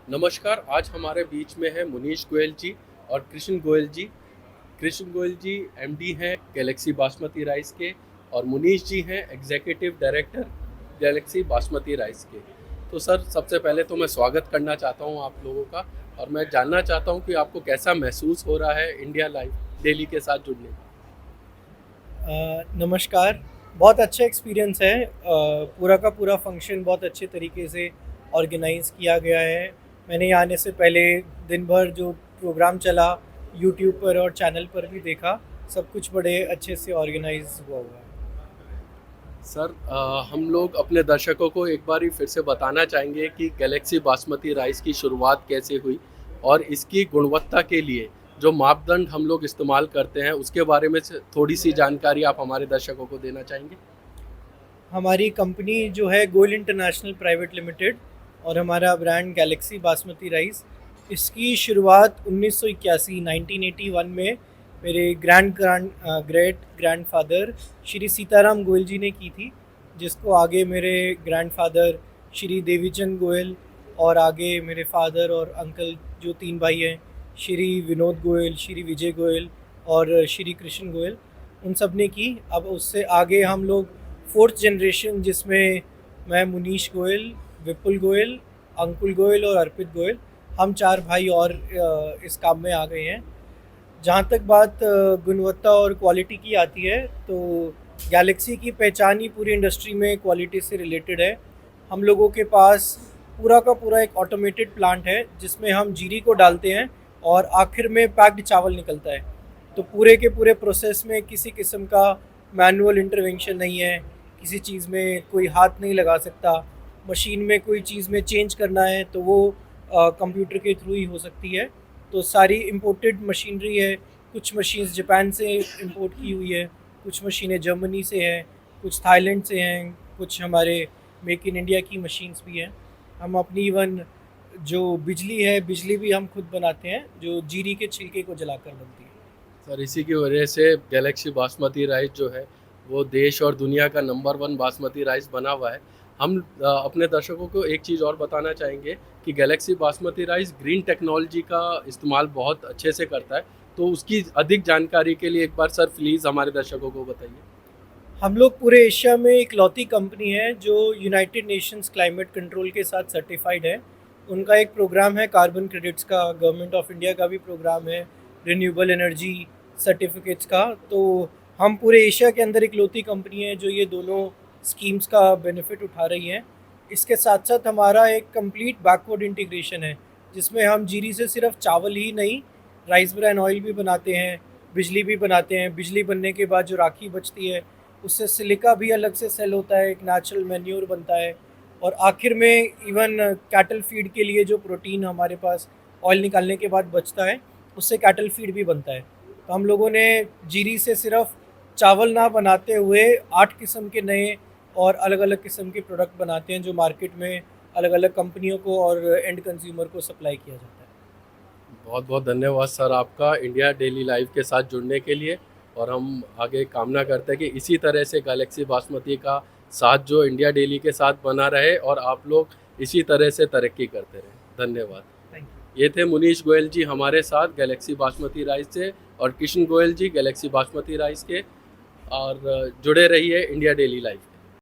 नमस्कार। आज हमारे बीच में है मुनीश गोयल जी और कृष्ण गोयल जी। कृष्ण गोयल जी एमडी हैं गैलेक्सी बासमती राइस के और मुनीश जी हैं executive director Galaxy basmati rice के। तो सर, सबसे पहले तो मैं स्वागत करना चाहता हूं आप लोगों का और मैं जानना चाहता हूं कि आपको कैसा महसूस हो रहा है इंडिया लाइव डेली के साथ जुड़ने का। नमस्कार। बहुत अच्छा एक्सपीरियंस है। पूरा का पूरा फंक्शन बहुत अच्छे तरीके से ऑर्गेनाइज़ किया गया है। मैंने यहाँ आने से पहले दिन भर जो प्रोग्राम चला यूट्यूब पर और चैनल पर भी देखा। सब कुछ बड़े अच्छे से ऑर्गेनाइज हुआ हुआ है। सर, हम लोग अपने दर्शकों को एक बार ही फिर से बताना चाहेंगे कि गैलेक्सी बासमती राइस की शुरुआत कैसे हुई और इसकी गुणवत्ता के लिए जो मापदंड हम लोग इस्तेमाल करते हैं उसके बारे में थोड़ी सी जानकारी आप हमारे दर्शकों को देना चाहेंगे। हमारी कंपनी जो है गोयल इंटरनेशनल प्राइवेट लिमिटेड और हमारा ब्रांड गैलेक्सी बासमती राइस, इसकी शुरुआत 1981 1981 में मेरे ग्रेट ग्रैंडफादर श्री सीताराम गोयल जी ने की थी, जिसको आगे मेरे ग्रैंडफादर श्री देवीचंद गोयल और आगे मेरे फादर और अंकल जो तीन भाई हैं, श्री विनोद गोयल, श्री विजय गोयल और श्री कृष्ण गोयल, उन सब ने की। अब उससे आगे हम लोग फोर्थ जनरेशन, जिसमें मैं मुनीश गोयल, विपुल गोयल, अंकुल गोयल और अर्पित गोयल, हम चार भाई और इस काम में आ गए हैं। जहाँ तक बात गुणवत्ता और क्वालिटी की आती है, तो गैलेक्सी की पहचान ही पूरी इंडस्ट्री में क्वालिटी से रिलेटेड है। हम लोगों के पास पूरा का पूरा एक ऑटोमेटेड प्लांट है, जिसमें हम जीरी को डालते हैं और आखिर में पैक्ड चावल निकलता है। तो पूरे के पूरे प्रोसेस में किसी किस्म का मैनुअल इंटरवेंशन नहीं है, किसी चीज़ में कोई हाथ नहीं लगा सकता। मशीन में कोई चीज़ में चेंज करना है तो वो कंप्यूटर के थ्रू ही हो सकती है। तो सारी इम्पोर्टेड मशीनरी है। कुछ मशीन्स जापान से इंपोर्ट की हुई है, कुछ मशीनें जर्मनी से हैं, कुछ थाईलैंड से हैं, कुछ हमारे मेक इन इंडिया की मशीन्स भी हैं। हम अपनी इवन जो बिजली है, बिजली भी हम खुद बनाते हैं, जो जीरी के छिलके को जलाकर बनती है। सर, इसी की वजह से गैलेक्सी बासमती राइस जो है वो देश और दुनिया का नंबर 1 बासमती राइस बना हुआ है। हम अपने दर्शकों को एक चीज़ और बताना चाहेंगे कि Galaxy basmati rice green technology का इस्तेमाल बहुत अच्छे से करता है। तो उसकी अधिक जानकारी के लिए एक बार सर प्लीज़ हमारे दर्शकों को बताइए। हम लोग पूरे एशिया में इकलौती कंपनी है जो यूनाइटेड नेशंस क्लाइमेट कंट्रोल के साथ सर्टिफाइड है। उनका एक प्रोग्राम है कार्बन क्रेडिट्स का, गवर्नमेंट ऑफ इंडिया का भी प्रोग्राम है रिन्यूएबल एनर्जी सर्टिफिकेट्स का। तो हम पूरे एशिया के अंदर इकलौती कंपनी है जो ये दोनों स्कीम्स का बेनिफिट उठा रही है। इसके साथ साथ हमारा एक कंप्लीट बैकवर्ड इंटीग्रेशन है, जिसमें हम जीरी से सिर्फ चावल ही नहीं, राइस ब्रैन ऑयल भी बनाते हैं, बिजली भी बनाते हैं। बिजली बनने के बाद जो राखी बचती है, उससे सिलिका भी अलग से सेल होता है, एक नेचुरल मैन्योर बनता है। और आखिर में इवन कैटल फीड के लिए जो प्रोटीन हमारे पास ऑयल निकालने के बाद बचता है, उससे कैटल फीड भी बनता है। तो हम लोगों ने जीरी से सिर्फ चावल ना बनाते हुए 8 किस्म के नए और अलग अलग किस्म के प्रोडक्ट बनाते हैं, जो मार्केट में अलग अलग कंपनियों को और एंड कंज्यूमर को सप्लाई किया जाता है। बहुत बहुत धन्यवाद सर आपका इंडिया डेली लाइव के साथ जुड़ने के लिए। और हम आगे कामना करते हैं कि इसी तरह से गैलेक्सी बासमती का साथ जो इंडिया डेली के साथ बना रहे और आप लोग इसी तरह से तरक्की करते रहें। धन्यवाद। Thank you. ये थे मुनीश गोयल जी हमारे साथ गैलेक्सी बासमती राइस से और कृष्ण गोयल जी गैलेक्सी बासमती राइस के। और जुड़े रहिए इंडिया डेली लाइव।